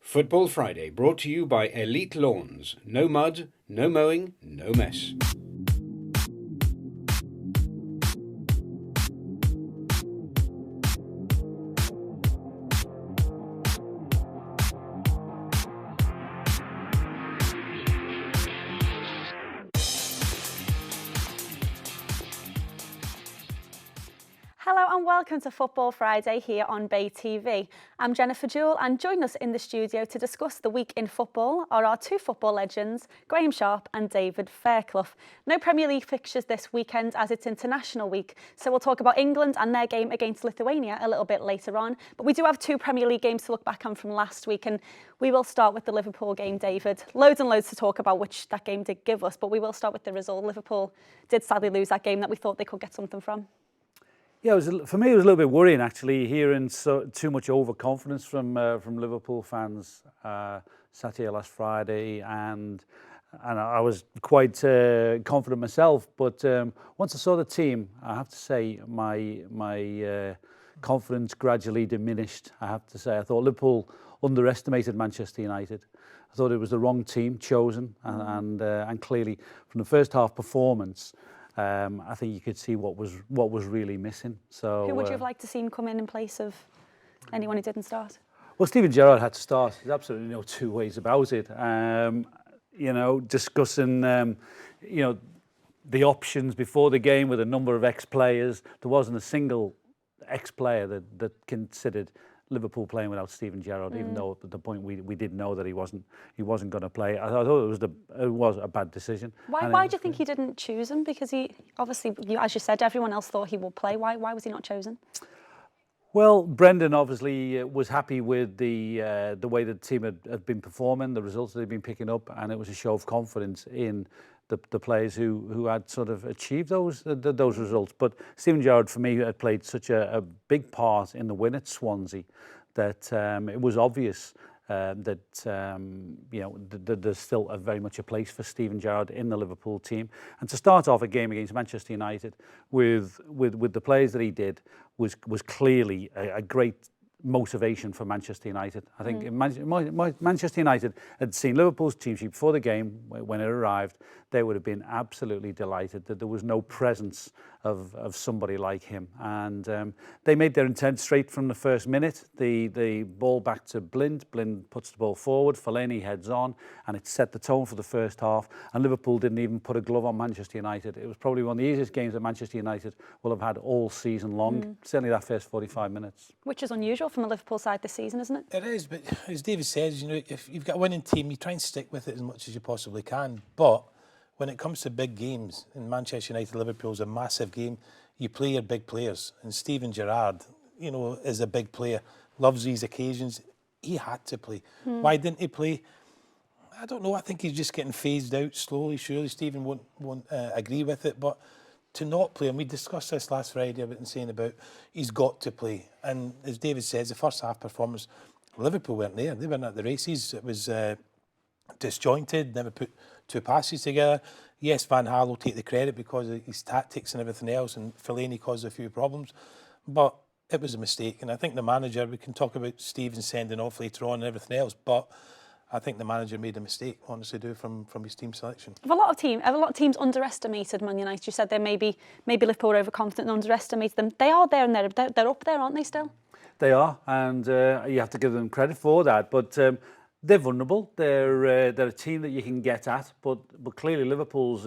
Football Friday brought to you by Elite Lawns. No mud, no mowing, no mess. Hello and welcome to Football Friday here on Bay TV. I'm Jennifer Jewell, and joining us in the studio to discuss the week in football are our two football legends, Graeme and David Fairclough. No Premier League fixtures this weekend as it's International Week, so we'll talk about England and their game against Lithuania a little bit later on. But we do have two Premier League games to look back on from last week, and we will start with the Liverpool game, David. Loads and loads to talk about, which that game did give us, but we will start with the result. Liverpool did sadly lose that game that we thought they could get something from. Yeah, for me, it was a little bit worrying actually, hearing too much overconfidence from Liverpool fans. Sat here last Friday, and I was quite confident myself. But once I saw the team, I have to say my confidence gradually diminished. I have to say, I thought Liverpool underestimated Manchester United. I thought it was the wrong team chosen, and clearly from the first half performance, I think you could see what was really missing. So who would you have liked to see him come in place of anyone who didn't start? Well, Steven Gerrard had to start. There's absolutely no two ways about it. Discussing the options before the game with a number of ex-players, there wasn't a single ex-player that considered Liverpool playing without Steven Gerrard, even though at the point we did know that he wasn't going to play. I thought it was a bad decision. Why do you think he didn't choose him? Because he obviously, as you said, everyone else thought he would play. Why was he not chosen? Well, Brendan obviously was happy with the way the team had been performing, the results that they'd been picking up, and it was a show of confidence in the players who had sort of achieved those results. But Steven Gerrard, for me, had played such a big part in the win at Swansea that it was obvious that there's still very much a place for Steven Gerrard in the Liverpool team. And to start off a game against Manchester United with the players that he did was clearly a great motivation for Manchester United. I think Manchester United had seen Liverpool's team sheet before the game. When it arrived, they would have been absolutely delighted that there was no presence of somebody like him. And they made their intent straight from the first minute. The ball back to Blind. Blind puts the ball forward. Fellaini heads on, and it set the tone for the first half. And Liverpool didn't even put a glove on Manchester United. It was probably one of the easiest games that Manchester United will have had all season long. Certainly that first 45 minutes. Which is unusual from a Liverpool side this season, isn't it? It is, but as David says, if you've got a winning team, you try and stick with it as much as you possibly can. But when it comes to big games, and Manchester United Liverpool's a massive game, you play your big players. And Steven Gerrard, is a big player, loves these occasions. He had to play. Why didn't he play? I don't know. I think he's just getting phased out slowly. Surely Steven won't agree with it, but to not play, and we discussed this last Friday about he's got to play. And as David says, the first half performance, Liverpool weren't there. They weren't at the races. It was disjointed, never put two passes together. Yes, Van Gaal will take the credit because of his tactics and everything else, and Fellaini caused a few problems. But it was a mistake. And I think the manager, we can talk about Steven sending off later on and everything else, but I think the manager made a mistake, honestly, from his team selection. Have a lot of teams underestimated Man United? You said they maybe Liverpool were overconfident and underestimated them. They are there, and they're up there, aren't they? Still. They are, and you have to give them credit for that. But they're vulnerable. They're a team that you can get at. But clearly Liverpool's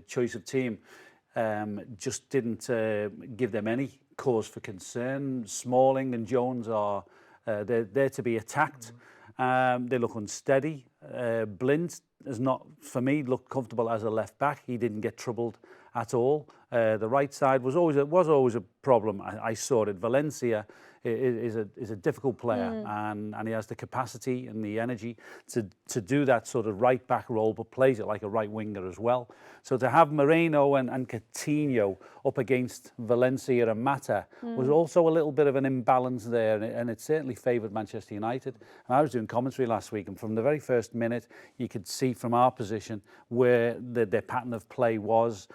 choice of team just didn't give them any cause for concern. Smalling and Jones are they're to be attacked. They look unsteady. Blind has not, for me, looked comfortable as a left back. He didn't get troubled at all. The right side was always a problem. I saw it. Valencia is a difficult player, and he has the capacity and the energy to do that sort of right back role, but plays it like a right winger as well. So to have Moreno and Coutinho up against Valencia and Mata was also a little bit of an imbalance there, and it certainly favoured Manchester United. And I was doing commentary last week, and from the very first minute, you could see from our position where their pattern of play was.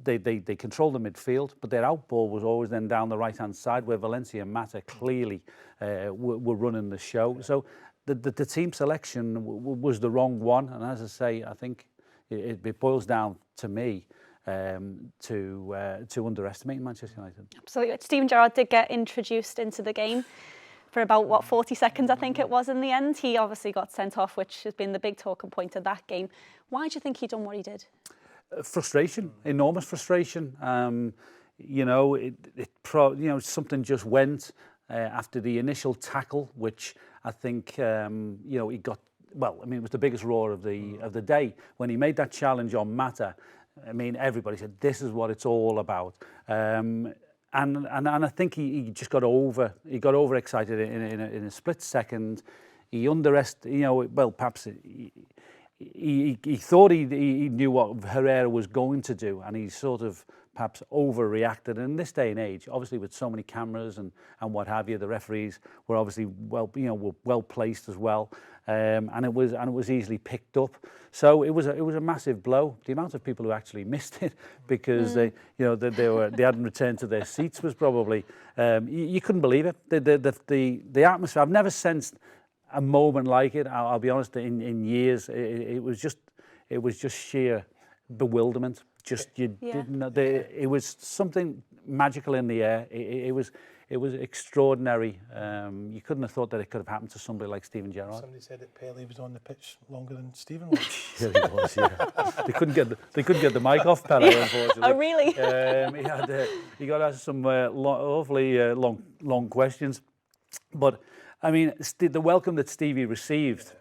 They controlled the midfield, but their outball was always then down the right-hand side, where Valencia and Mata clearly were running the show. So the team selection was the wrong one, and as I say, I think it boils down to me to underestimate Manchester United. Absolutely. Steven Gerrard did get introduced into the game for about 40 seconds, I think it was in the end. He obviously got sent off, which has been the big talking point of that game. Why do you think he done what he did? Frustration, enormous frustration. Something just went after the initial tackle, which I think he got. Well, I mean, it was the biggest roar of the day when he made that challenge on Mata. I mean, everybody said this is what it's all about, and I think he just got overexcited in a split second. He underestimated, perhaps he thought he knew what Herrera was going to do, and he sort of perhaps overreacted. And in this day and age, obviously with so many cameras and what have you, the referees were obviously well placed as well, and it was easily picked up. So it was a massive blow. The amount of people who actually missed it because they hadn't returned to their seats was probably you couldn't believe it. The atmosphere, I've never sensed a moment like it. I'll be honest, in years. It was just sheer bewilderment. Didn't know. It was something magical in the air. It was extraordinary. You couldn't have thought that it could have happened to somebody like Steven Gerrard. Somebody said that Pele was on the pitch longer than Steven was. Yeah, he was. Yeah, they couldn't get the mic off Pele, unfortunately. Oh, really? He got asked some awfully long questions, but I mean, the welcome that Stevie received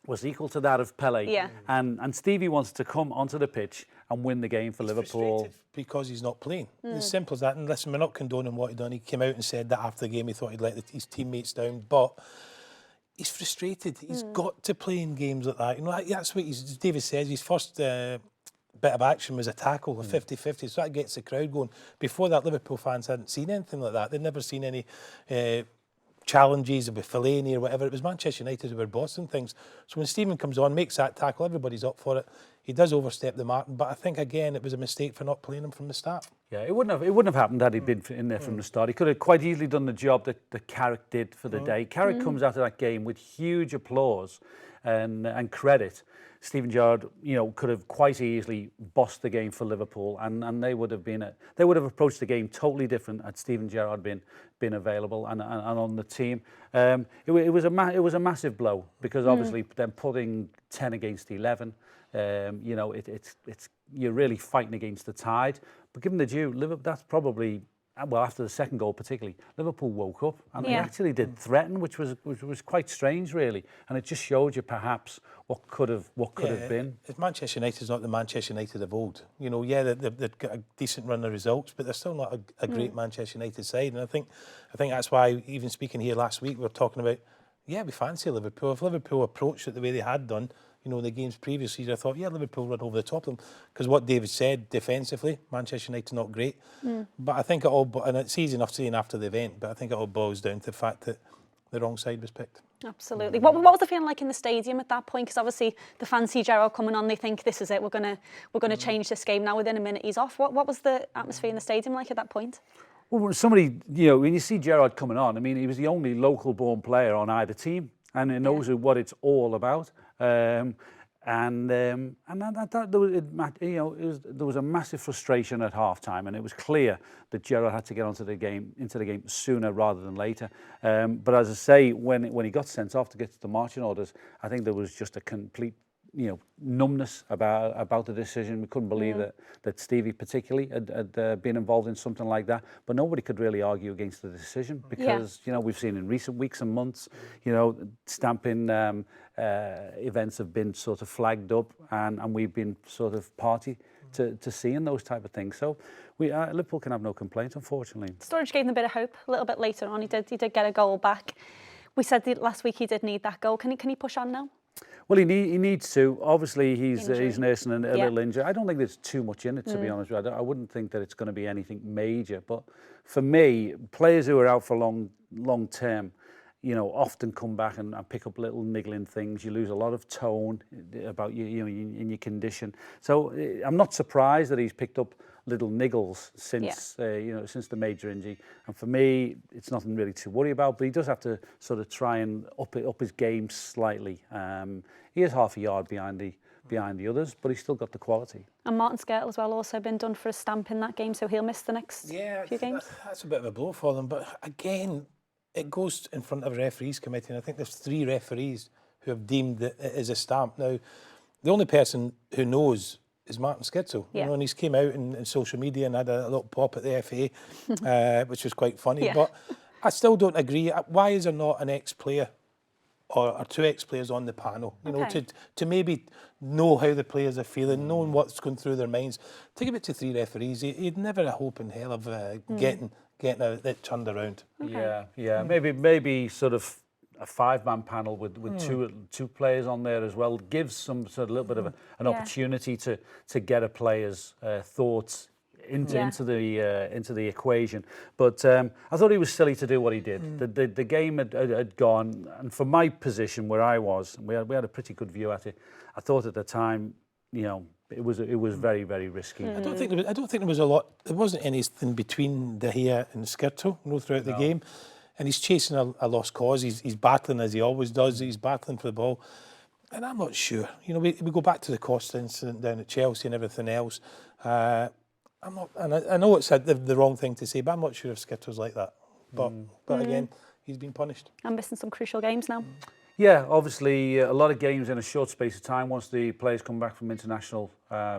was equal to that of Pele. Yeah. And Stevie wants to come onto the pitch and win the game for Liverpool. Because he's not playing. As simple as that. And listen, we're not condoning what he done. He came out and said that after the game he thought he'd let his teammates down. But he's frustrated. He's got to play in games like that. You know, that's what David says. His first bit of action was a tackle, a 50-50. So that gets the crowd going. Before that, Liverpool fans hadn't seen anything like that. They'd never seen any challenges with Fellaini or whatever. It was Manchester United who were bossing things. So when Steven comes on, makes that tackle, everybody's up for it. He does overstep the mark, but I think again it was a mistake for not playing him from the start. Yeah, it wouldn't have happened had he been in there from the start. He could have quite easily done the job that Carrick did for the day. Carrick comes out of that game with huge applause and credit. Steven Gerrard, could have quite easily bossed the game for Liverpool, and they would have approached the game totally different had Steven Gerrard been available and on the team. It was a massive blow because obviously then putting 10 against 11, it's you're really fighting against the tide. But given the due, Liverpool, that's probably. Well, after the second goal particularly, Liverpool woke up and they actually did threaten, which was quite strange, really. And it just showed you perhaps what could have been. Manchester United's not the Manchester United of old. They've got a decent run of results, but they're still not a great Manchester United side. And I think that's why, even speaking here last week, we were talking about, we fancy Liverpool. If Liverpool approached it the way they had done, the games previously, I thought, Liverpool run over the top of them. Because what David said, defensively, Manchester United's not great. But I think and it's easy enough saying after the event, but I think it all boils down to the fact that the wrong side was picked. Absolutely. What was the feeling like in the stadium at that point? Because obviously the fans see Gerrard coming on, they think this is it, we're gonna change this game now. Within a minute he's off. What was the atmosphere in the stadium like at that point? Well, somebody, when you see Gerrard coming on, I mean, he was the only local-born player on either team, and he knows what it's all about. There was a massive frustration at half-time, and it was clear that Gerrard had to get into the game sooner rather than later. But as I say, when he got sent off to get to the marching orders, I think there was just a complete numbness about the decision. We couldn't believe that Stevie particularly had been involved in something like that. But nobody could really argue against the decision because we've seen in recent weeks and months, stamping events have been sort of flagged up, and we've been sort of party to seeing those type of things. So Liverpool can have no complaints, unfortunately. Sturridge gave them a bit of hope a little bit later on. He did get a goal back. We said last week he did need that goal. Can he push on now? Well, he needs to. Obviously, he's nursing a little injury. I don't think there's too much in it, to be honest with you. I wouldn't think that it's going to be anything major. But for me, players who are out for long term, you know, often come back and pick up little niggling things. You lose a lot of tone about you know, in your condition. So I'm not surprised that he's picked up little niggles since you know, since the major injury. And for me, it's nothing really to worry about. But he does have to sort of try and up his game slightly. He is half a yard behind the others, but he's still got the quality. And Martin Skirtle as well, also been done for a stamp in that game, so he'll miss the next few games. That's a bit of a blow for them. But again, it goes in front of a referees committee, and I think there's 3 referees who have deemed that it is a stamp. Now, the only person who knows is Martin Skirtle. You know, and he's came out in social media and had a little pop at the FA, which was quite funny. But I still don't agree. Why is there not an ex-player or 2 ex-players on the panel, you know, to maybe know how the players are feeling, knowing what's going through their minds. To give it to 3 referees, you'd never a hope in hell of getting it turned around. Yeah. Maybe sort of a 5-man panel with two players on there as well gives some sort of little bit of an opportunity to get a player's thoughts into the equation. But I thought he was silly to do what he did. The game had gone, and from my position where I was, we had a pretty good view at it. I thought at the time, you know, it was very, very risky. I don't think there was a lot. There wasn't anything between De Gea and Skirtle, you know, throughout the game, and he's chasing a lost cause. He's battling as he always does. He's battling for the ball, and I'm not sure. You know, we go back to the Costa incident down at Chelsea and everything else. I'm not, and I know it's the wrong thing to say, but I'm not sure if Skirtle's like that. But again, he's been punished. I'm missing some crucial games now. Yeah, obviously a lot of games in a short space of time once the players come back from international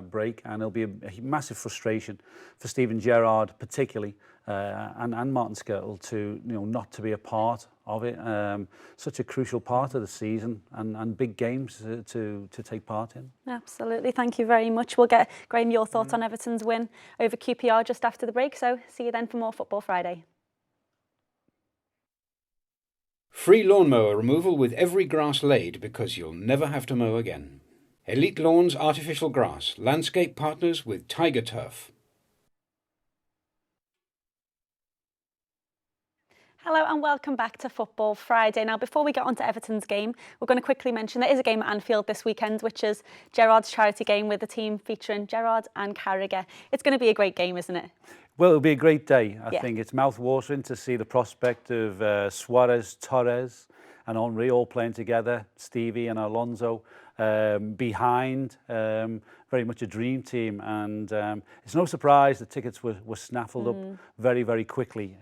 break, and it'll be a massive frustration for Steven Gerrard particularly, and Martin Skirtle to, you know, not to be a part of it. Such a crucial part of the season, and big games to take part in. Absolutely, thank you very much. We'll get, Graeme, your thoughts on Everton's win over QPR just after the break, so see you then for more Football Friday. Free lawnmower removal with every grass laid, because you'll never have to mow again. Elite Lawns Artificial Grass, landscape partners with Tiger Turf. Hello and welcome back to Football Friday. Now, before we get on to Everton's game, we're going to quickly mention there is a game at Anfield this weekend, which is Gerrard's charity game with the team featuring Gerrard and Carragher. It's going to be a great game, isn't it? Well, it'll be a great day. I think it's mouth-watering to see the prospect of Suarez, Torres and Henry all playing together, Stevie and Alonso behind. Very much a dream team, and it's no surprise the tickets were snaffled up very, very quickly.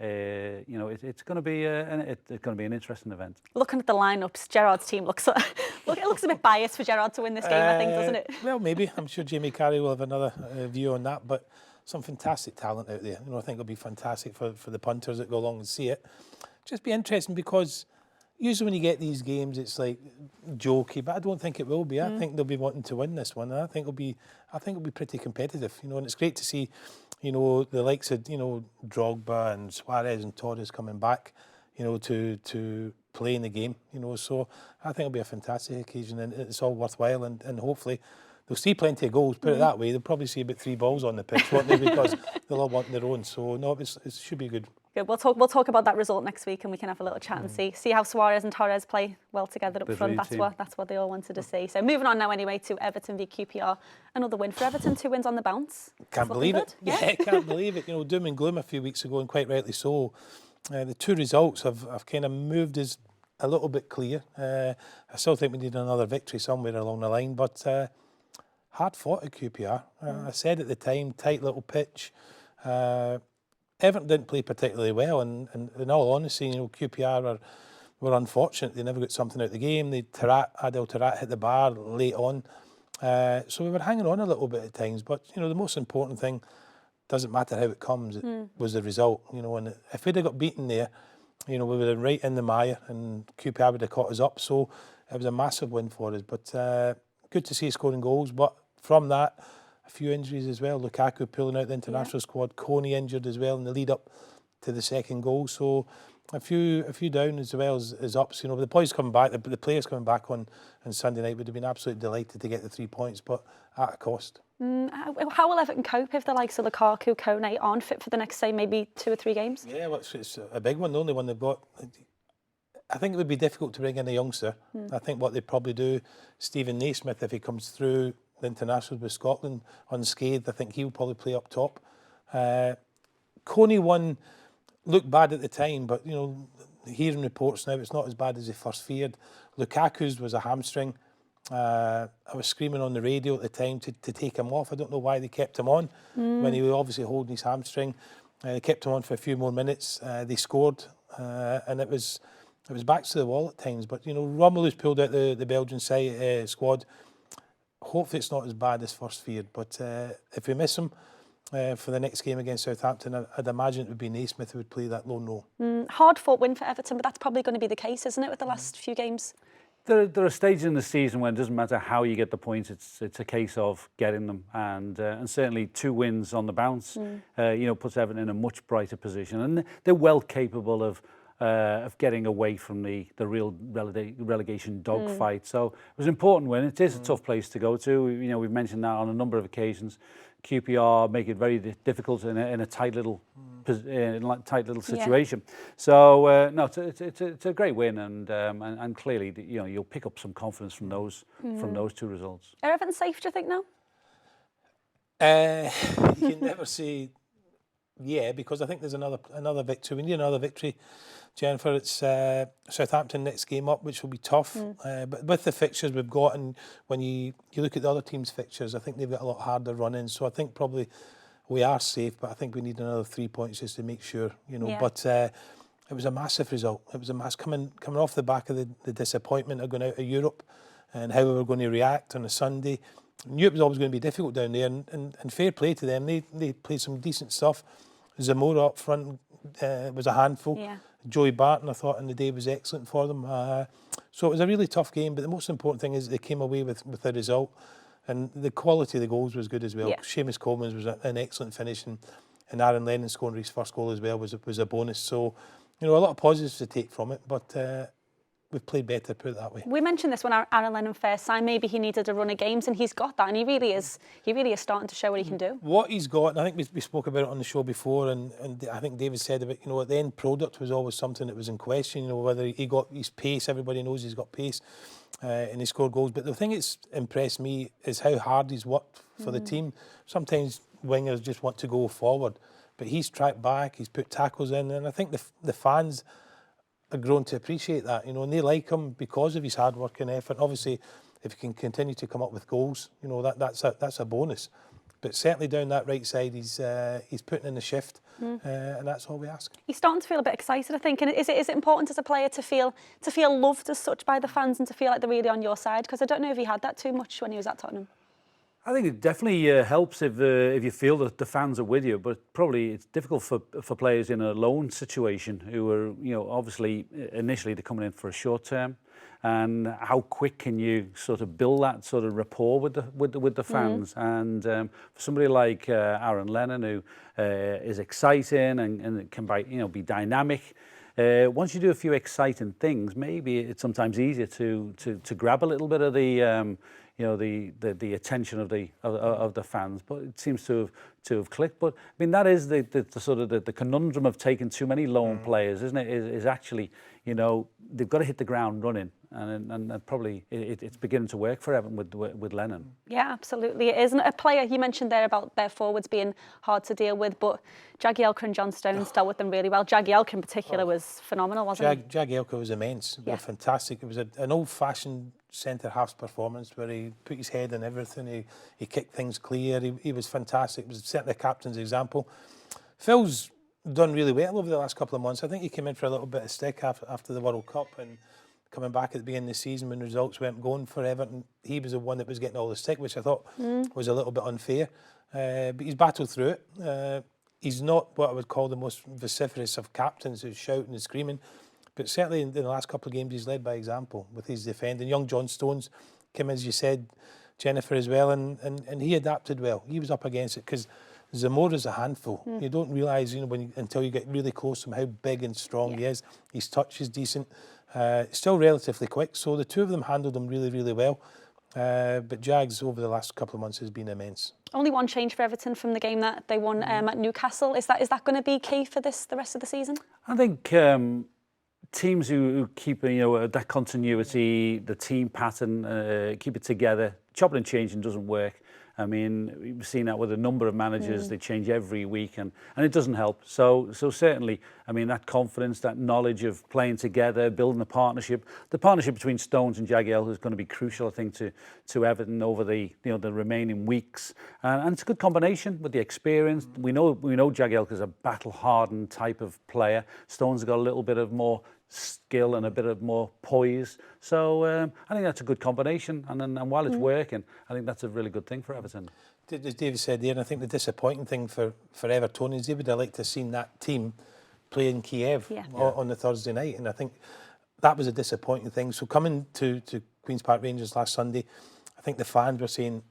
You know, it's going to be an interesting event. Looking at the lineups, Gerrard's team looks it looks a bit biased for Gerrard to win this game, I think, doesn't it? Well, maybe. I'm sure Jamie Carey will have another view on that, but some fantastic talent out there. You know, I think it'll be fantastic for the punters that go along and see it. Just be interesting, because usually when you get these games, it's like jokey, but I don't think it will be. I think they'll be wanting to win this one, and I think it'll be pretty competitive. You know, and it's great to see, you know, the likes of, you know, Drogba and Suarez and Torres coming back, you know, to play in the game. You know, so I think it'll be a fantastic occasion, and it's all worthwhile, and hopefully they'll see plenty of goals. Put it that way, they'll probably see about 3 balls on the pitch, won't they? Because they'll all want their own. So no, it should be good. Good. We'll talk about that result next week, and we can have a little chat and see how Suarez and Torres play well together up front. That's what they all wanted to see. So moving on now anyway to Everton v QPR. Another win for Everton, 2 wins on the bounce. Can't believe it. Yeah, can't believe it. You know, doom and gloom a few weeks ago, and quite rightly so. The 2 results have kind of moved us a little bit clear. I still think we need another victory somewhere along the line, but hard fought at QPR. I said at the time, tight little pitch. Everton didn't play particularly well, and in all honesty, you know, QPR were unfortunate. They never got something out of the game. Adel Taarabt hit the bar late on. So we were hanging on a little bit at times, but, you know, the most important thing, doesn't matter how it comes, it was the result. You know, and if we'd have got beaten there, you know, we would have been right in the mire, and QPR would have caught us up. So it was a massive win for us, but good to see us scoring goals. But from that, a few injuries as well. Lukaku pulling out the international squad. Coney injured as well in the lead up to the second goal. So a few down as well as ups. You know, the boys coming back, the players coming back on Sunday night would have been absolutely delighted to get the 3 points, but at a cost. How will Everton cope if the likes of Lukaku, Kone aren't fit for the next, say, maybe 2 or 3 games? Yeah, well, it's a big one. The only one they've got. I think it would be difficult to bring in a youngster. I think what they'd probably do, Stephen Naismith, if he comes through the internationals with Scotland unscathed, I think he'll probably play up top. Coney one looked bad at the time, but hearing reports now, it's not as bad as they first feared. Lukaku's was a hamstring. I was screaming on the radio at the time to take him off. I don't know why they kept him on when he was obviously holding his hamstring. They kept him on for a few more minutes. They scored, and it was back to the wall at times. But Romelu's pulled out the Belgian squad. Hopefully it's not as bad as first feared. But if we miss him for the next game against Southampton, I'd imagine it would be Naismith who would play that lone role. Hard-fought win for Everton, but that's probably going to be the case, isn't it, with the last few games? There are stages in the season when it doesn't matter how you get the points; it's a case of getting them, and certainly 2 wins on the bounce, puts Everton in a much brighter position, and they're well capable of getting away from the real relegation dogfight. So it was an important win. It is a tough place to go to. We've mentioned that on a number of occasions. QPR make it very difficult in a tight little situation. So no, it's a great win, and clearly you'll pick up some confidence from those 2 results. Are Everton safe, do you think, now? You can never say because I think there's another victory. We need another victory, Jennifer. It's Southampton next game up, which will be tough. But with the fixtures we've got, and when you look at the other teams' fixtures, I think they've got a lot harder run-ins. So I think probably we are safe, but I think we need another 3 points just to make sure, But it was a massive result. It was a coming off the back of the disappointment of going out of Europe and how we were going to react on a Sunday. Knew it was always going to be difficult down there, and fair play to them. They played some decent stuff. Zamora up front was a handful. Yeah. Joey Barton, I thought, on the day was excellent for them. So it was a really tough game, but the most important thing is they came away with a result, and the quality of the goals was good as well. Yeah. Seamus Coleman's was an excellent finish, and Aaron Lennon scoring his first goal as well was a bonus. So, a lot of positives to take from it, but we've played better, put it that way. We mentioned this when Aaron Lennon first signed. Maybe he needed a run of games, and he's got that, and he really is starting to show what he can do. What he's got, and I think we spoke about it on the show before, and I think David said about, the end product was always something that was in question, whether he got his pace. Everybody knows he's got pace, and he scored goals. But the thing that's impressed me is how hard he's worked for the team. Sometimes wingers just want to go forward, but he's tracked back, he's put tackles in, and I think the fans have grown to appreciate that, and they like him because of his hard work and effort. Obviously, if he can continue to come up with goals, that's a bonus. But certainly down that right side, he's putting in the shift, and that's all we ask. He's starting to feel a bit excited, I think. And is it important as a player to feel loved as such by the fans and to feel like they're really on your side? Because I don't know if he had that too much when he was at Tottenham. I think it definitely helps if you feel that the fans are with you, but probably it's difficult for players in a loan situation who are obviously initially they're coming in for a short term, and how quick can you sort of build that sort of rapport with the fans? And for somebody like Aaron Lennon, who is exciting and can be dynamic. Once you do a few exciting things, maybe it's sometimes easier to grab a little bit of the the attention of the fans, but it seems to have clicked. But I mean, that is the sort of the conundrum of taking too many loan players, isn't it? Is actually, they've got to hit the ground running, and probably it's beginning to work for Everton with Lennon. Yeah, absolutely it is. And a player you mentioned there about their forwards being hard to deal with, but Jagielka and John Stones dealt with them really well. Jagielka in particular was phenomenal, wasn't he? Jagielka was immense. Yeah. Fantastic. It was an old-fashioned centre-half's performance where he put his head in everything. He kicked things clear. He was fantastic. It was certainly the captain's example. Phil's done really well over the last couple of months. I think he came in for a little bit of stick after the World Cup, and coming back at the beginning of the season when results weren't going for Everton, he was the one that was getting all the stick, which I thought was a little bit unfair. But he's battled through it. He's not what I would call the most vociferous of captains who's shouting and screaming, but certainly in the last couple of games he's led by example with his defending. Young John Stones came, as you said, Jennifer, as well, and he adapted well. He was up against it because Zamora's a handful. You don't realise, until you get really close to him, how big and strong he is. His touch is decent, still relatively quick. So the two of them handled him really, really well. But Jags over the last couple of months has been immense. Only one change for Everton from the game that they won at Newcastle. Is that going to be key for the rest of the season? I think teams who keep that continuity, the team pattern, keep it together. Chopping and changing doesn't work. I mean, we've seen that with a number of managers. They change every week, and it doesn't help. So certainly, I mean, that confidence, that knowledge of playing together, building a partnership. The partnership between Stones and Jagielka is going to be crucial, I think, to Everton over the remaining weeks. And it's a good combination with the experience. We know Jagielka is a battle-hardened type of player. Stones has got a little bit of more skill and a bit of more poise. So I think that's a good combination. And while it's working, I think that's a really good thing for Everton. As David said there, and I think the disappointing thing for Evertonians, they would have liked to have seen that team play in Kiev on the Thursday night. And I think that was a disappointing thing. So coming to Queen's Park Rangers last Sunday, I think the fans were saying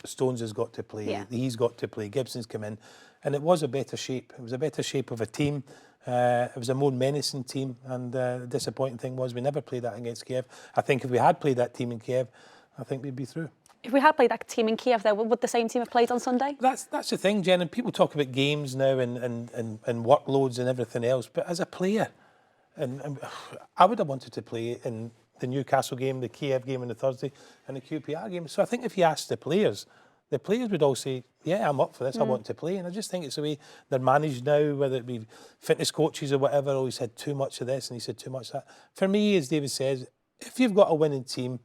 Stones has got to play, he's got to play, Gibson's come in. And it was a better shape. It was a better shape of a team. It was a more menacing team, and the disappointing thing was we never played that against Kiev. I think if we had played that team in Kiev, I think we'd be through. If we had played that team in Kiev, though, would the same team have played on Sunday? That's the thing, Jen, and people talk about games now and workloads and everything else, but as a player, and I would have wanted to play in the Newcastle game, the Kiev game on the Thursday, and the QPR game. So I think if you ask the players would all say, yeah, I'm up for this, I want to play. And I just think it's the way they're managed now, whether it be fitness coaches or whatever, oh, he said too much of this and he said too much of that. For me, as David says, if you've got a winning team,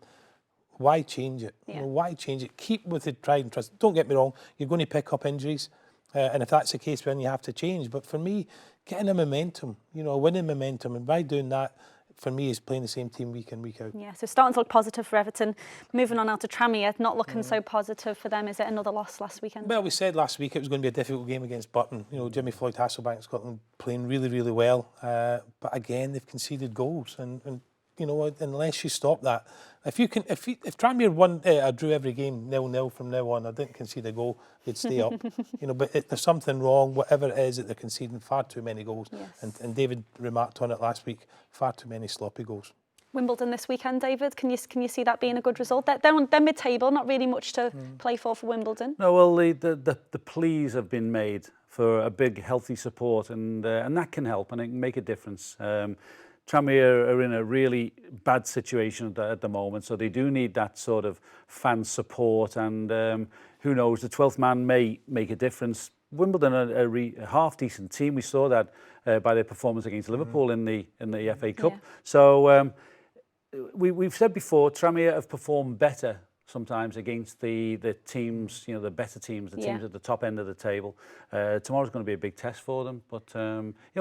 why change it? Yeah. Why change it? Keep with the tried and trust. Don't get me wrong, you're going to pick up injuries. And if that's the case, then you have to change. But for me, getting a momentum, winning momentum, and by doing that, for me, is playing the same team week in, week out. Yeah, so starting to look positive for Everton. Moving on now to Tranmere, not looking so positive for them. Is it another loss last weekend? Well, we said last week it was going to be a difficult game against Burton. Jimmy Floyd Hasselbaink, Scotland, playing really, really well. But again, they've conceded goals. And unless you stop that, if Tranmere won, drew every game 0-0 from now on, I didn't concede a goal, they'd stay up. But there's something wrong, whatever it is, that they're conceding far too many goals. Yes. And David remarked on it last week, far too many sloppy goals. Wimbledon this weekend, David. Can you see that being a good result? They're mid-table, not really much to play for Wimbledon. No, well, the pleas have been made for a big, healthy support, and that can help and it can make a difference. Tranmere are in a really bad situation at the moment, so they do need that sort of fan support, and who knows, the 12th man may make a difference. Wimbledon are a half-decent team. We saw that by their performance against Liverpool in the FA Cup. Yeah. So we've said before, Tranmere have performed better sometimes against the teams, the better teams, the teams at the top end of the table. Tomorrow's going to be a big test for them, but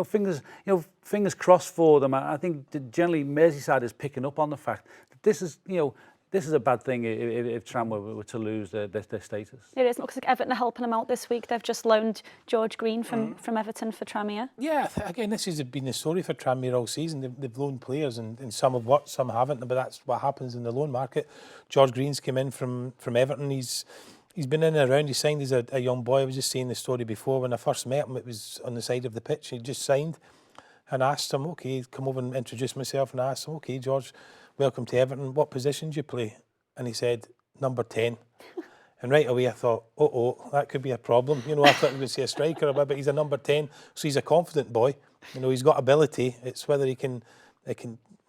fingers crossed for them. I think generally Merseyside is picking up on the fact that this is a bad thing if Tranmere were to lose their status. It is. It looks like Everton are helping them out this week. They've just loaned George Green from Everton for Tranmere. Yeah, again, this has been the story for Tranmere all season. They've loaned players, and some have worked, some haven't, but that's what happens in the loan market. George Green's came in from Everton. He's been in and around. He signed as a young boy. I was just saying the story before. When I first met him, it was on the side of the pitch. He just signed, and I asked him, okay, come over and introduce myself, and I asked him, okay, George, welcome to Everton. What position do you play? And he said, number 10. And right away I thought, that could be a problem. I thought he would say a striker, but he's a number 10. So he's a confident boy. He's got ability. It's whether he can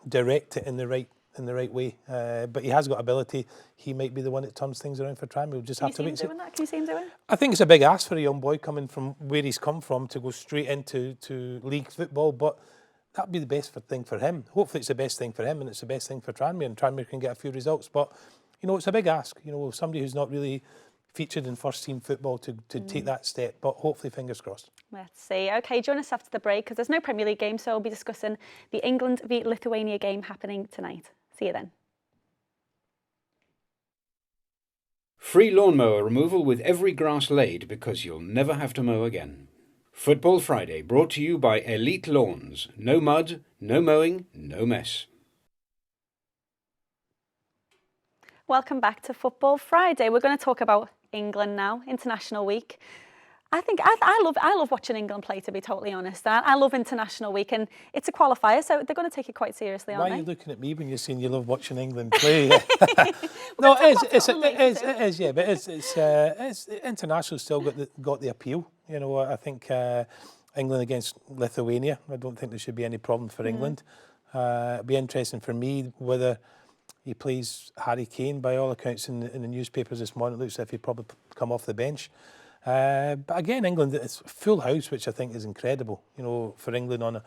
direct it in the right way. But he has got ability. He might be the one that turns things around for Tranmere. We'll just have to wait and see. Can you see him doing it? I think it's a big ask for a young boy coming from where he's come from to go straight into league football, but that'd be the best thing for him. Hopefully it's the best thing for him and it's the best thing for Tranmere, and Tranmere can get a few results. But, it's a big ask. Somebody who's not really featured in first team football to take that step, but hopefully fingers crossed. Let's see. OK, join us after the break because there's no Premier League game, so we'll be discussing the England v Lithuania game happening tonight. See you then. Free lawnmower removal with every grass laid because you'll never have to mow again. Football Friday brought to you by Elite Lawns. No mud, no mowing, no mess. Welcome back to Football Friday. We're going to talk about England now, International Week. I love watching England play, to be totally honest. I love International Week, and it's a qualifier, so they're going to take it quite seriously, aren't they? Why are you looking at me when you're saying you love watching England play? No, it is, yeah, but it's international still got the appeal. I think England against Lithuania, I don't think there should be any problem for England. It'll be interesting for me whether he plays Harry Kane. By all accounts in the newspapers this morning, it looks as if he'd probably come off the bench. But again, England, it's full house, which I think is incredible. You know, for England on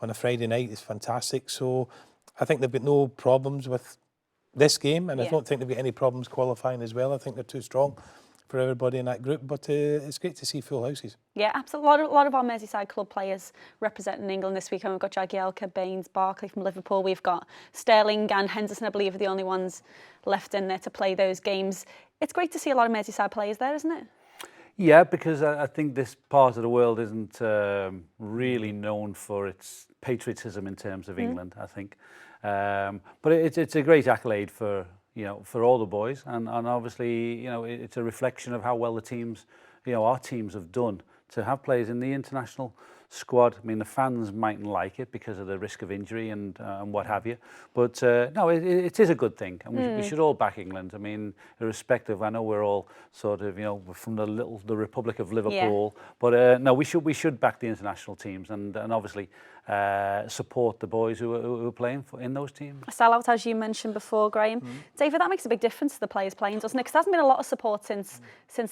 a Friday night is fantastic. So I think they've got no problems with this game, and I don't think they've got any problems qualifying as well. I think they're too strong for everybody in that group, but it's great to see full houses. Yeah, absolutely. A lot of our Merseyside club players representing England this weekend. We've got Jagielka, Baines, Barkley from Liverpool. We've got Sterling and Henderson, I believe, are the only ones left in there to play those games. It's great to see a lot of Merseyside players there, isn't it? Yeah, because I think this part of the world isn't really known for its patriotism in terms of England, I think. But it's a great accolade for all the boys, and obviously, it's a reflection of how well the teams, our teams have done to have players in the international squad. I mean, the fans mightn't like it because of the risk of injury and what have you, but no, it is a good thing, and we should all back England. I mean, irrespective, I know we're all sort of, we're from the Republic of Liverpool, but no, we should back the international teams and obviously support the boys who are playing in those teams. A sellout, as you mentioned before, Graeme. David, that makes a big difference to the players playing, doesn't it? Because there hasn't been a lot of support since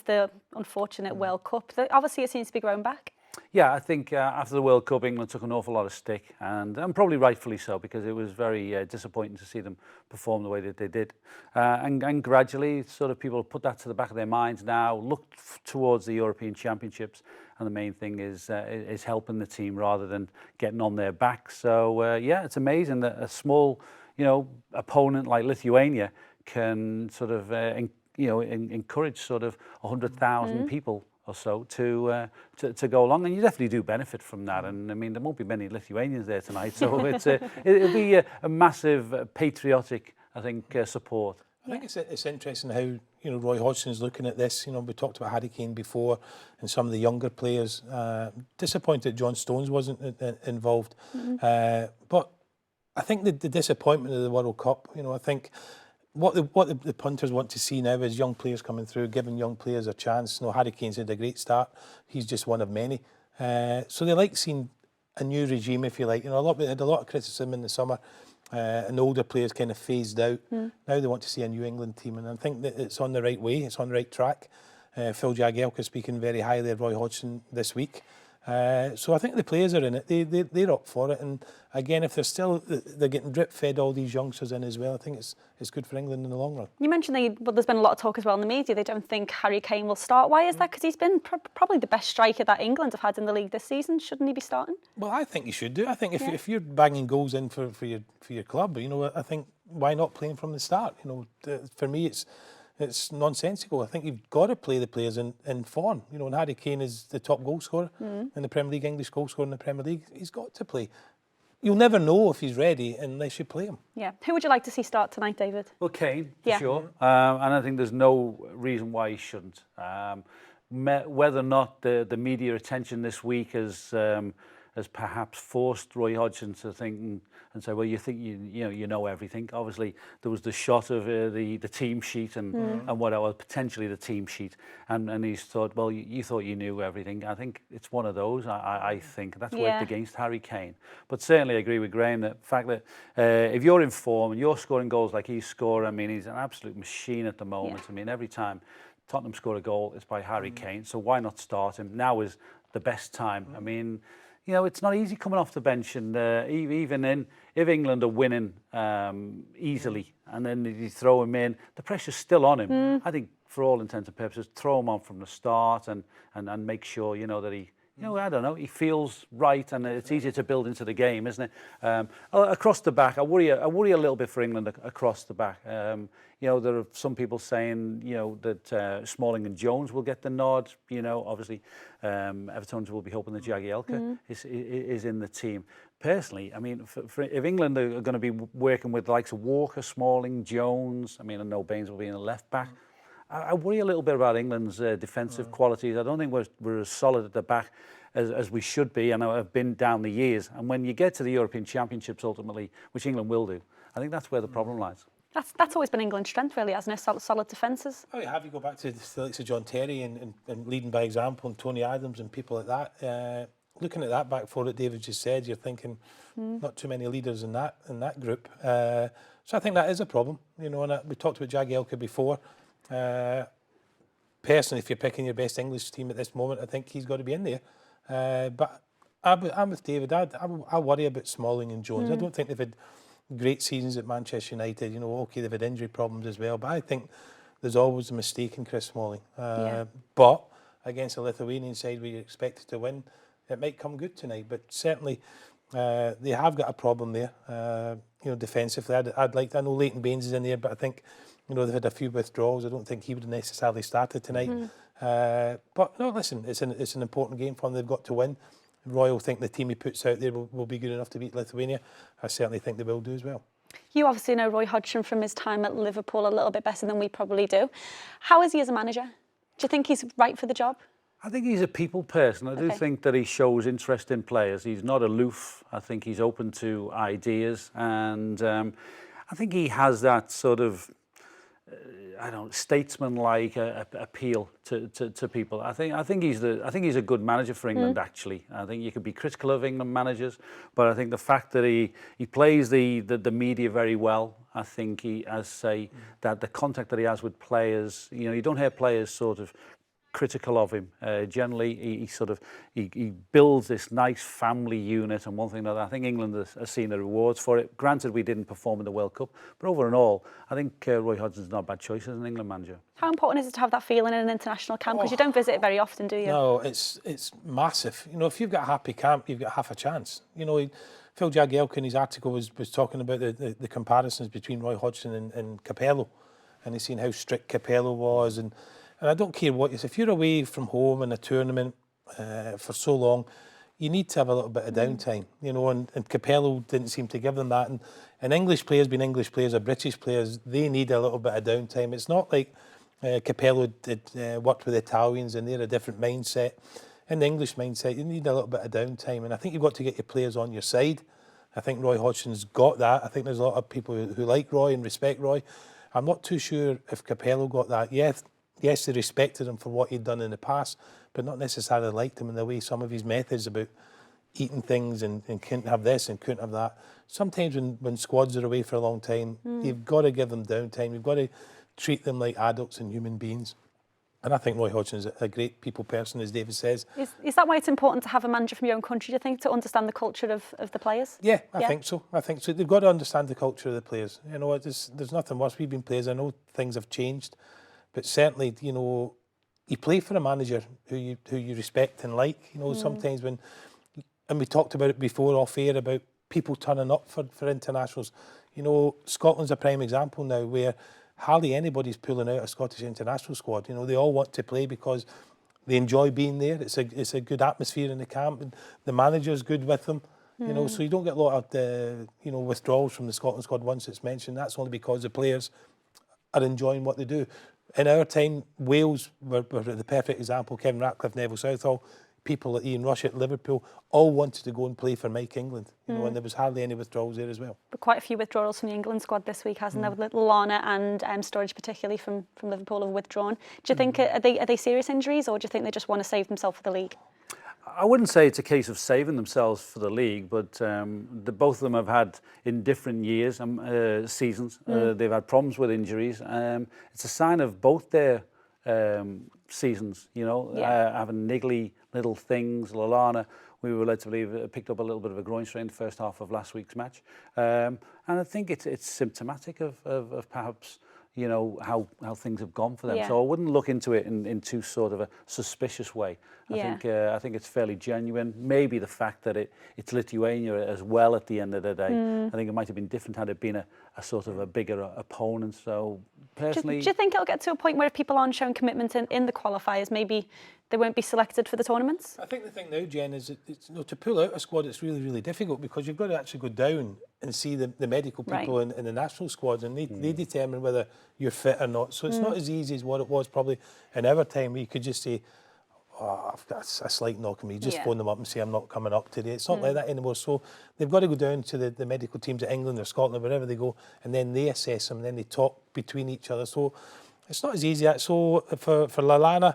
the unfortunate World Cup. Obviously, it seems to be growing back. Yeah, I think after the World Cup, England took an awful lot of stick, and probably rightfully so, because it was very disappointing to see them perform the way that they did. And gradually, sort of people put that to the back of their minds now, look towards the European Championships, and the main thing is helping the team rather than getting on their back. So, yeah, it's amazing that a small, opponent like Lithuania can sort of, encourage sort of 100,000 people or so to go along, and you definitely do benefit from that. And I mean, there won't be many Lithuanians there tonight, so it'll be a massive patriotic, I think, support. I think it's interesting how Roy Hodgson's looking at this. We talked about Harry Kane before, and some of the younger players. Disappointed John Stones wasn't involved, but I think the disappointment of the World Cup. I think. What the punters want to see now is young players coming through, giving young players a chance. Harry Kane's had a great start. He's just one of many. So they like seeing a new regime, if you like. They had a lot of criticism in the summer, and older players kind of phased out. Now they want to see a new England team, and I think that it's on the right way. It's on the right track. Phil Jagielka speaking very highly of Roy Hodgson this week. So I think the players are in it. They're up for it, and again, if they're getting drip fed all these youngsters in as well, I think it's good for England in the long run. You mentioned there's been a lot of talk as well in the media. They don't think Harry Kane will start. Why is that? Because he's been probably the best striker that England have had in the league this season. Shouldn't he be starting? Well, I think he should do. I think if you're banging goals in for your club, I think why not play him from the start? For me, it's nonsensical. I think you've got to play the players in form. And Harry Kane is the top goal scorer in the Premier League, English goal scorer in the Premier League. He's got to play. You'll never know if he's ready unless you play him. Yeah. Who would you like to see start tonight, David? Well, Kane, for sure. And I think there's no reason why he shouldn't. Whether or not the media attention this week has perhaps forced Roy Hodgson to think and say, well, you think you know everything. Obviously, there was the shot of the team sheet and what else, potentially the team sheet, and he's thought, well, you thought you knew everything. I think it's one of those. I think that's worked against Harry Kane. But certainly, I agree with Graeme that the fact that if you're in form and you're scoring goals like he's scoring, I mean, he's an absolute machine at the moment. I mean, every time Tottenham score a goal, it's by Harry Kane. So why not start him? Now is the best time. I mean, it's not easy coming off the bench, and even if England are winning easily, and then you throw him in, the pressure's still on him. I think, for all intents and purposes, throw him on from the start and make sure that he. I don't know, he feels right, and it's easier to build into the game, isn't it? Across the back, I worry a little bit for England across the back. There are some people saying, that Smalling and Jones will get the nod. Obviously, Everton will be hoping that Jagielka is in the team. Personally, I mean, if England are going to be working with the likes of Walker, Smalling, Jones, I know Baines will be in the left back. I worry a little bit about England's defensive qualities. I don't think we're as solid at the back as we should be, and have been down the years. And when you get to the European Championships, ultimately, which England will do, I think that's where the problem lies. That's always been England's strength, really, hasn't it? Solid defences. Oh, yeah, have you go back to the likes of John Terry and leading by example, and Tony Adams and people like that. looking at that back four that David just said, you're thinking not too many leaders in that group. So I think that is a problem, you know. And we talked about Jagielka before. Personally, if you're picking your best English team at this moment, I think he's got to be in there. But I'm with David. I worry about Smalling and Jones. I don't think they've had great seasons at Manchester United. You know, okay, they've had injury problems as well, but I think there's always a mistake in Chris Smalling. But against a Lithuanian side we expected to win, it might come good tonight. But certainly they have got a problem there. You know, defensively, I know Leighton Baines is in there, but I think, you know, they've had a few withdrawals. I don't think he would have necessarily started tonight. But no, listen, it's an important game for them. They've got to win. Roy will think the team he puts out there will be good enough to beat Lithuania. I certainly think they will do as well. You obviously know Roy Hodgson from his time at Liverpool a little bit better than we probably do. How is he as a manager? Do you think he's right for the job? I think he's a people person. I do think that he shows interest in players. He's not aloof. I think he's open to ideas, and I think he has that sort of statesman-like appeal to people. I think he's a good manager for England. Actually, I think you could be critical of England managers, but I think the fact that he plays the media very well. I think that the contact that he has with players. You know, you don't hear players sort of critical of him. Generally, he builds this nice family unit, and one thing that I think England has seen the rewards for it. Granted, we didn't perform in the World Cup, but over and all, I think Roy Hodgson's not a bad choice as an England manager. How important is it to have that feeling in an international camp? Because you don't visit it very often, do you? No, it's massive. You know, if you've got a happy camp, you've got half a chance. You know, Phil Jagielka in his article was talking about the comparisons between Roy Hodgson and Capello, and he's seen how strict Capello was, and I don't care what if you're away from home in a tournament for so long, you need to have a little bit of downtime, you know, and Capello didn't seem to give them that. And English players, being English players or British players, they need a little bit of downtime. It's not like Capello did worked with Italians and they're a different mindset. In the English mindset, you need a little bit of downtime, and I think you've got to get your players on your side. I think Roy Hodgson's got that. I think there's a lot of people who like Roy and respect Roy. I'm not too sure if Capello got that. Yes, they respected him for what he'd done in the past, but not necessarily liked him in the way some of his methods about eating things and couldn't have this and couldn't have that. Sometimes when squads are away for a long time, you've got to give them downtime. You've got to treat them like adults and human beings. And I think Roy Hodgson is a great people person, as David says. Is that why it's important to have a manager from your own country, do you think, to understand the culture of the players? Yeah, I think so. They've got to understand the culture of the players. You know, there's nothing worse. We've been players. I know things have changed. But certainly, you know, you play for a manager who you respect and like. You know, sometimes and we talked about it before off air about people turning up for internationals. You know, Scotland's a prime example now where hardly anybody's pulling out a Scottish international squad. You know, they all want to play because they enjoy being there. It's a good atmosphere in the camp, and the manager's good with them. You know, so you don't get a lot of withdrawals from the Scotland squad once it's mentioned. That's only because the players are enjoying what they do. In our time, Wales were the perfect example. Kevin Ratcliffe, Neville Southall, people like Ian Rush at Liverpool all wanted to go and play for Mike England. You know, and there was hardly any withdrawals there as well. But quite a few withdrawals from the England squad this week, hasn't there? With Lallana and Sturridge, particularly from Liverpool, have withdrawn. Do you think are they serious injuries, or do you think they just want to save themselves for the league? I wouldn't say it's a case of saving themselves for the league, but both of them have had, in different years, seasons, they've had problems with injuries. It's a sign of both their seasons, you know, having niggly little things. Lallana, we were led to believe, picked up a little bit of a groin strain in the first half of last week's match. And I think it's symptomatic of perhaps, you know, how things have gone for them. So I wouldn't look into it in too sort of a suspicious way. I think it's fairly genuine. Maybe the fact that it's Lithuania as well at the end of the day. I think it might have been different had it been a sort of a bigger opponent. So personally, do you think it'll get to a point where if people aren't showing commitment in the qualifiers, maybe they won't be selected for the tournaments? I think the thing now, Jen, is to pull out a squad, it's really, really difficult because you've got to actually go down and see the medical people in the national squads, and they determine whether you're fit or not. So it's not as easy as what it was probably in our time, where you could just say, oh, I've got a slight knock on me, just phone them up and say I'm not coming up today. It's not like that anymore. So they've got to go down to the medical teams at England or Scotland or wherever they go, and then they assess them, and then they talk between each other. So it's not as easy. So for Lallana,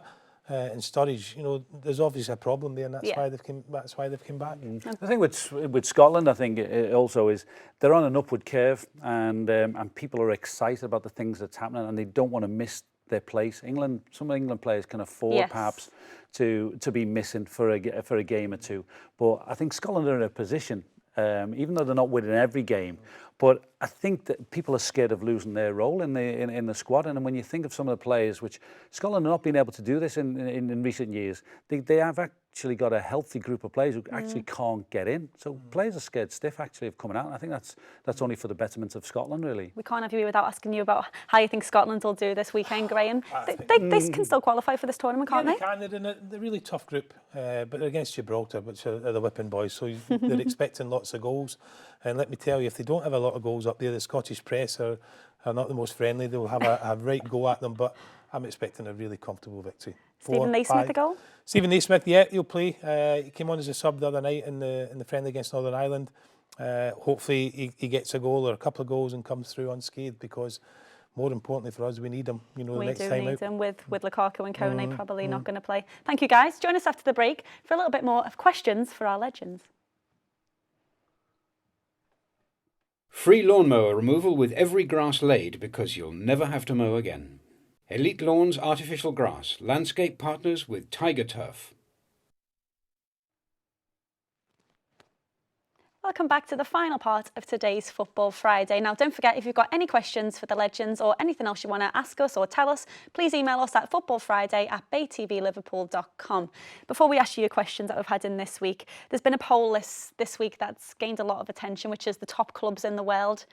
in Sturridge, you know, there's obviously a problem there, and that's Yeah. why they've come. That's why they've come back. The thing with Scotland, I think, it also is they're on an upward curve, and people are excited about the things that's happening, and they don't want to miss their place. England, some England players can afford Yes. perhaps to be missing for a game or two, but I think Scotland are in a position, even though they're not winning every game. But I think that people are scared of losing their role in the squad. And when you think of some of the players, which Scotland have not been able to do this in recent years, they have actually got a healthy group of players who actually can't get in. So players are scared stiff actually of coming out. And I think that's only for the betterment of Scotland, really. We can't have you without asking you about how you think Scotland will do this weekend, Graeme. They can still qualify for this tournament, can't they? They're in a really tough group, but they're against Gibraltar, which are the whipping boys, so they're expecting lots of goals. And let me tell you, if they don't have a lot of goals up there, the Scottish press are not the most friendly. They'll have a right go at them, but I'm expecting a really comfortable victory. Stephen Naismith the goal? Stephen Naismith, yeah, he'll play. He came on as a sub the other night in the friendly against Northern Ireland. Hopefully he gets a goal or a couple of goals and comes through unscathed, because more importantly for us, we need him. You know, the next time out. We do need him with Lukaku and Kone probably not going to play. Thank you, guys. Join us after the break for a little bit more of questions for our legends. Free lawnmower removal with every grass laid, because you'll never have to mow again. Elite Lawns Artificial Grass, landscape partners with Tiger Turf. Welcome back to the final part of today's Football Friday. Now, don't forget, if you've got any questions for the legends or anything else you want to ask us or tell us, please email us at footballfriday@baytvliverpool.com. Before we ask you your questions that we've had in this week, there's been a poll this week that's gained a lot of attention, which is the top clubs in the world.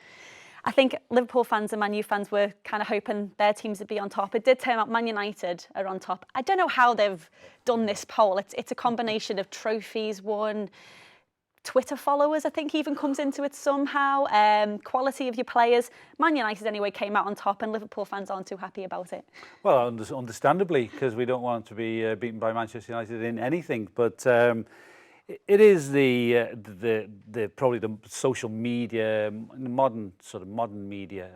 I think Liverpool fans and Man U fans were kind of hoping their teams would be on top. It did turn out Man United are on top. I don't know how they've done this poll. It's a combination of trophies won, Twitter followers, I think, even comes into it somehow. Quality of your players. Man United, anyway, came out on top, and Liverpool fans aren't too happy about it. Well, understandably, because we don't want to be beaten by Manchester United in anything. But it is the probably the social media, modern media,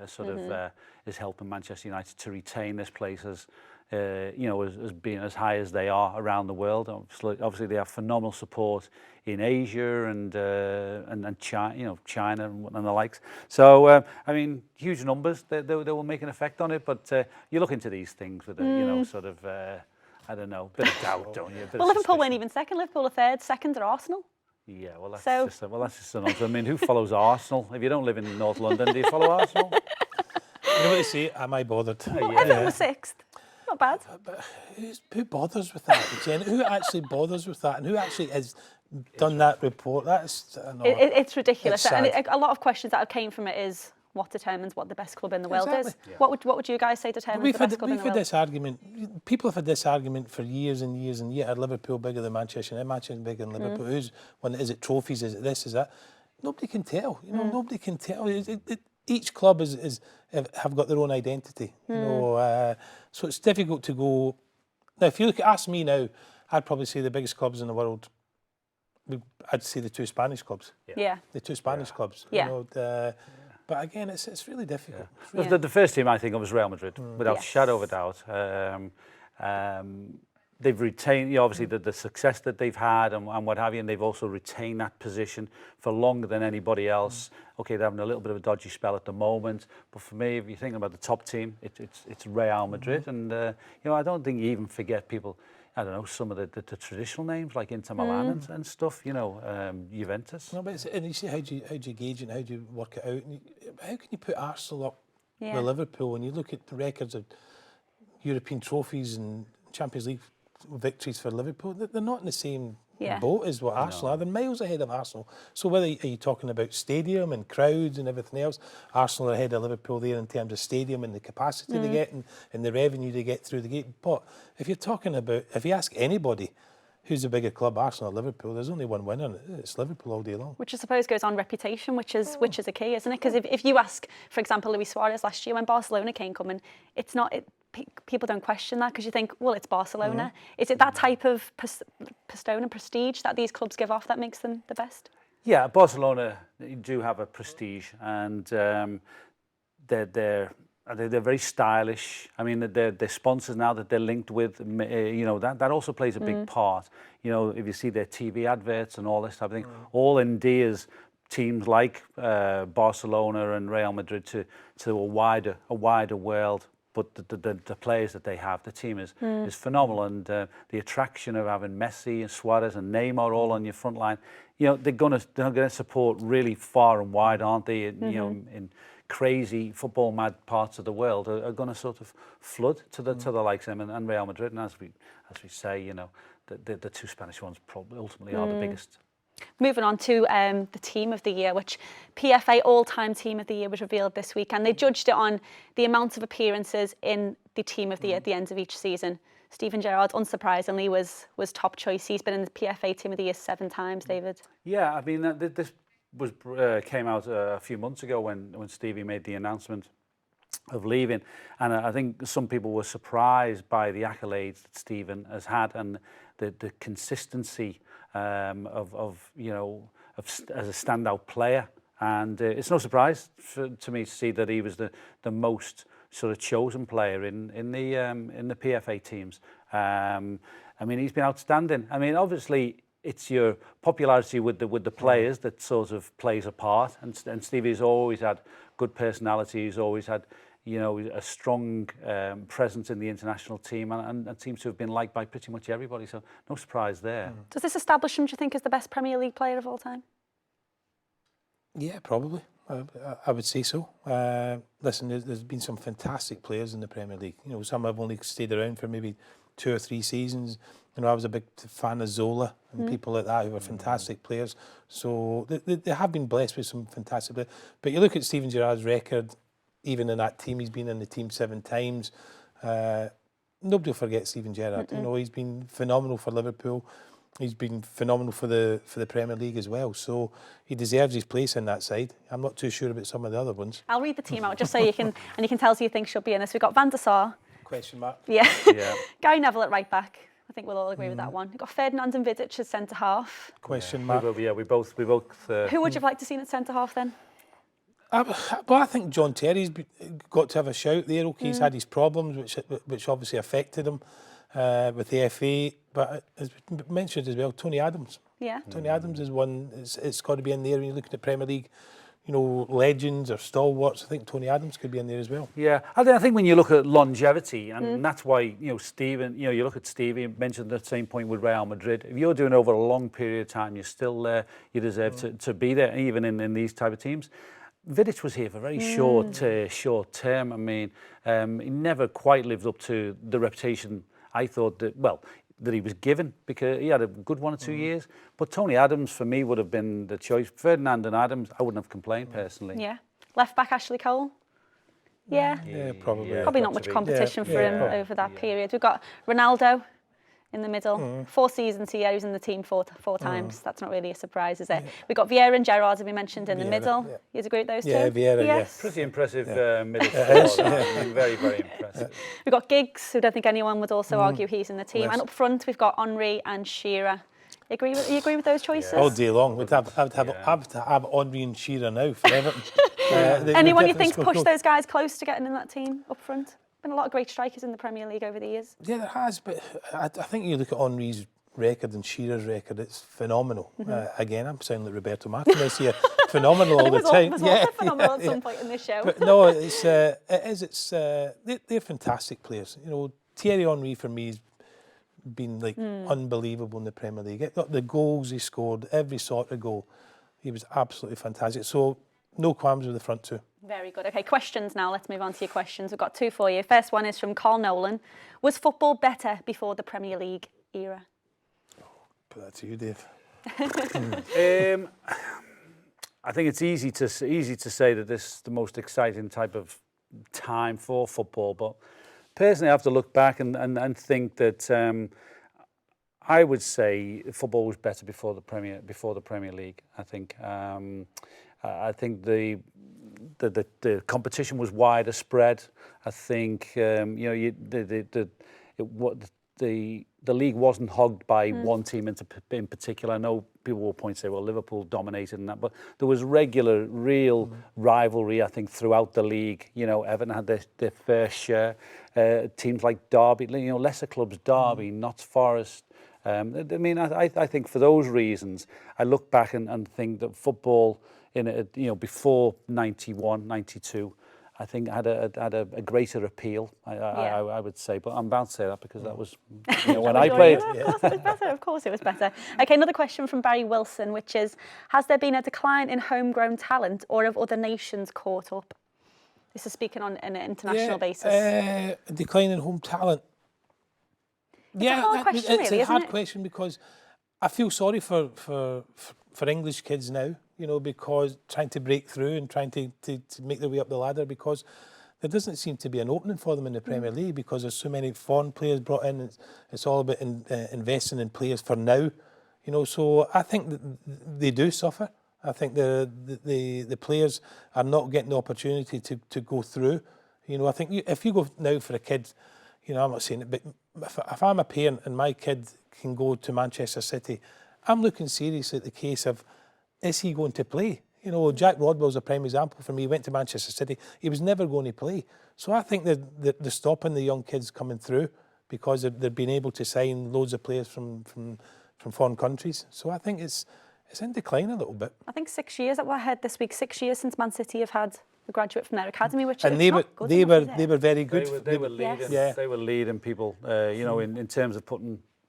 is helping Manchester United to retain this place as as being as high as they are around the world. Obviously, they have phenomenal support in Asia and China, China and the likes. So I mean, huge numbers. They will make an effect on it. But you look into these things with a I don't know, bit of doubt, don't you? Well, Liverpool weren't even second. Liverpool are third. Second are Arsenal. Yeah, well, that's just an answer. I mean, who follows Arsenal? If you don't live in North London, do you follow Arsenal? You know what they say? Am I bothered? Well, Everton was sixth. Not bad. But who bothers with that, Jen? Who actually bothers with that? And who actually has done that report? That's it's ridiculous. It's and a lot of questions that came from it is what determines what the best club in the world is. Yeah. What would you guys say determines the best club in the world? We've had this argument. People have had this argument for years and years and years. Are Liverpool bigger than Manchester United? Manchester bigger than Liverpool? Who's one? Is it trophies? Is it this? Is that? Nobody can tell. You know, nobody can tell. Each club have got their own identity. You know, so it's difficult to go. Now, if you ask me now, I'd probably say the biggest clubs in the world. I'd say the two Spanish clubs. Yeah. The two Spanish clubs. Yeah. You know, but again, it's really difficult. Yeah. Really the first team I think of was Real Madrid, without shadow of a doubt. They've retained, obviously, the success that they've had and what have you, and they've also retained that position for longer than anybody else. Okay, they're having a little bit of a dodgy spell at the moment, but for me, if you're thinking about the top team, it's Real Madrid, and I don't think you even forget people. I don't know, some of the traditional names like Inter Milan and stuff, Juventus. No, but and you see how do you gauge it and how do you work it out? And how can you put Arsenal up with Liverpool when you look at the records of European trophies and Champions League victories for Liverpool? They're not in the same boat as what Arsenal are. They're miles ahead of Arsenal. So whether are you talking about stadium and crowds and everything else, Arsenal are ahead of Liverpool there in terms of stadium and the capacity they get and the revenue they get through the gate. But if you're talking about, if you ask anybody who's the bigger club, Arsenal or Liverpool, there's only one winner, and it's Liverpool all day long. Which I suppose goes on reputation, which is a key, isn't it? Because if you ask, for example, Luis Suarez last year when Barcelona came coming, it's not... people don't question that because you think, well, it's Barcelona. Is it that type of persona, prestige that these clubs give off that makes them the best? Yeah, Barcelona do have a prestige, and they're they're very stylish. I mean, they're sponsors now that they're linked with, you know, that also plays a big part. You know, if you see their TV adverts and all this type of thing, all endears teams like Barcelona and Real Madrid to a wider world. But the players that they have, the team is phenomenal, and the attraction of having Messi and Suarez and Neymar all on your front line, you know, they're gonna support really far and wide, aren't they? You know, in crazy football mad parts of the world are going to sort of flood to the likes of them and Real Madrid, and as we say, you know, the two Spanish ones probably ultimately are the biggest. Moving on to the Team of the Year, which PFA All-Time Team of the Year was revealed this week, and they judged it on the amount of appearances in the Team of the Year at the end of each season. Steven Gerrard, unsurprisingly, was top choice. He's been in the PFA Team of the Year 7 times, David. Yeah, I mean, this was came out a few months ago when Stevie made the announcement of leaving, and I think some people were surprised by the accolades that Steven has had and the consistency of you know, as a standout player, and it's no surprise to me to see that he was the most sort of chosen player in the PFA teams. I mean, he's been outstanding. I mean, obviously it's your popularity with the players that sort of plays a part, and Stevie's always had good personality. He's always had, you know, a strong presence in the international team, and seems to have been liked by pretty much everybody, so no surprise there. Does this establish him, do you think, as the best Premier League player of all time? Yeah, probably. I would say so. Listen, there's been some fantastic players in the Premier League. You know, some have only stayed around for maybe 2 or 3 seasons. You know, I was a big fan of Zola and people like that who were fantastic players. So they have been blessed with some fantastic players. But you look at Steven Gerrard's record, even in that team, he's been in the team 7 times. Nobody will forget Steven Gerrard. You know, he's been phenomenal for Liverpool. He's been phenomenal for the Premier League as well. So he deserves his place in that side. I'm not too sure about some of the other ones. I'll read the team out just so you can tell us who you think should be in this. We've got Van der Sar. Question mark. Yeah. Gary Neville at right back. I think we'll all agree with that one. We've got Ferdinand and Vidic as centre half. Question mark. We both. Who would you have liked to see at centre half then? Well, I think John Terry's got to have a shout there. Okay, he's had his problems, which obviously affected him with the FA. But as mentioned as well, Tony Adams. Yeah. Tony Adams is one. It's got to be in there when you look at the Premier League. You know, legends or stalwarts. I think Tony Adams could be in there as well. Yeah, I think when you look at longevity, and that's why, you know, Steven, you know, you look at Stevie, mentioned the same point with Real Madrid. If you're doing over a long period of time, you're still there. You deserve to be there, even in these type of teams. Vidic was here for very short term. I mean, he never quite lived up to the reputation I thought that he was given, because he had a good 1 or 2 years. But Tony Adams, for me, would have been the choice. Ferdinand and Adams, I wouldn't have complained personally. Yeah. Left back Ashley Cole. Yeah. Yeah, probably. Yeah, Probably not much competition for him over that period. We've got Ronaldo in the middle. 4 seasons here. He was in the team four times. That's not really a surprise, is it? We've got Vieira and Gerrard, as we mentioned, in the middle. You agree with those two? Yeah, Vieira, yes. Pretty impressive middle squad. Very, very impressive. We've got Giggs, who I don't think anyone would also argue he's in the team. And up front, we've got Henry and Shearer. You agree with those choices? All day long. I'd have to have Henry and Shearer now for Everton. Anyone you think's pushed those guys close to getting in that team up front? Been a lot of great strikers in the Premier League over the years. Yeah, there has, but I think you look at Henry's record and Shearer's record, it's phenomenal. Again, I'm sounding like Roberto Martinez here. Phenomenal all the time. It was also phenomenal at some point in this show. But no, they're fantastic players. You know, Thierry Henry for me has been like unbelievable in the Premier League. The goals he scored, every sort of goal, he was absolutely fantastic. So no qualms with the front two. Very good. Okay, questions now. Let's move on to your questions. We've got 2 for you. First one is from Carl Nolan. Was football better before the Premier League era? Put that to you, Dave. I think it's easy to say that this is the most exciting type of time for football, but personally I have to look back and think that I would say football was better before the Premier League. I think the competition was wider spread. I think you know, the league wasn't hogged by one team in particular. I know people will point and say, well, Liverpool dominated and that, but there was regular, real rivalry, I think, throughout the league. You know, Everton had their fair share. Teams like Derby, you know, lesser clubs, Derby, Notts Forest. I mean, I think for those reasons, I look back and think that football, before 91, 92, I think had a greater appeal, I would say. But I'm bound to say that because that was when I played. Of course it was better. Of course it was better. Okay, another question from Barry Wilson, which is, has there been a decline in homegrown talent or have other nations caught up? This is speaking on an international basis. Decline in home talent. It's a hard question, it's really, a hard isn't it? question because I feel sorry for English kids now, because trying to break through and trying to make their way up the ladder, because there doesn't seem to be an opening for them in the Premier League because there's so many foreign players brought in. It's all about investing in players for now, So I think that they do suffer. I think the players are not getting the opportunity to go through. I think if you go now for a kid, I'm not saying it, but if I'm a parent and my kid can go to Manchester City, I'm looking seriously at the case of, is he going to play? Jack Rodwell's a prime example for me. He went to Manchester City. He was never going to play. So I think that they're stopping the young kids coming through because they've been able to sign loads of players from foreign countries. So I think it's in decline a little bit. I think 6 years that we're ahead this week. 6 years since Man City have had a graduate from their academy, which and they were very good. They were leading. Yes. They were leading people. In terms of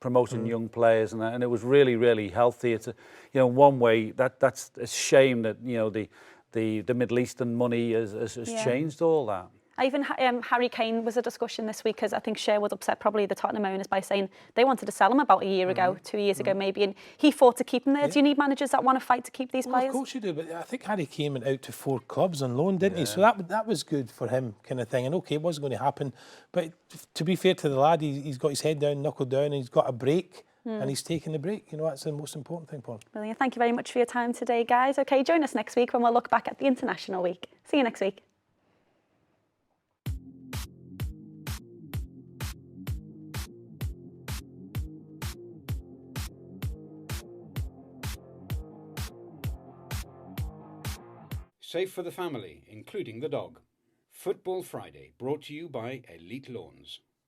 promoting young players, and it was really, really healthy. It's one way that's a shame that the Middle Eastern money has changed all that. Even Harry Kane was a discussion this week because I think Sherwood upset probably the Tottenham owners by saying they wanted to sell him about a year ago, 2 years ago maybe, and he fought to keep him there. Do you need managers that want to fight to keep these players? Of course you do, but I think Harry Kane went out to 4 clubs on loan, didn't he? So that was good for him, kind of thing. And okay, it wasn't going to happen, but to be fair to the lad, he's got his head down, knuckled down, and he's got a break. And he's taking the break. That's the most important thing for him. Brilliant. Thank you very much for your time today, guys. Okay, join us next week when we'll look back at the International Week. See you next week. Safe for the family, including the dog. Football Friday, brought to you by Elite Lawns.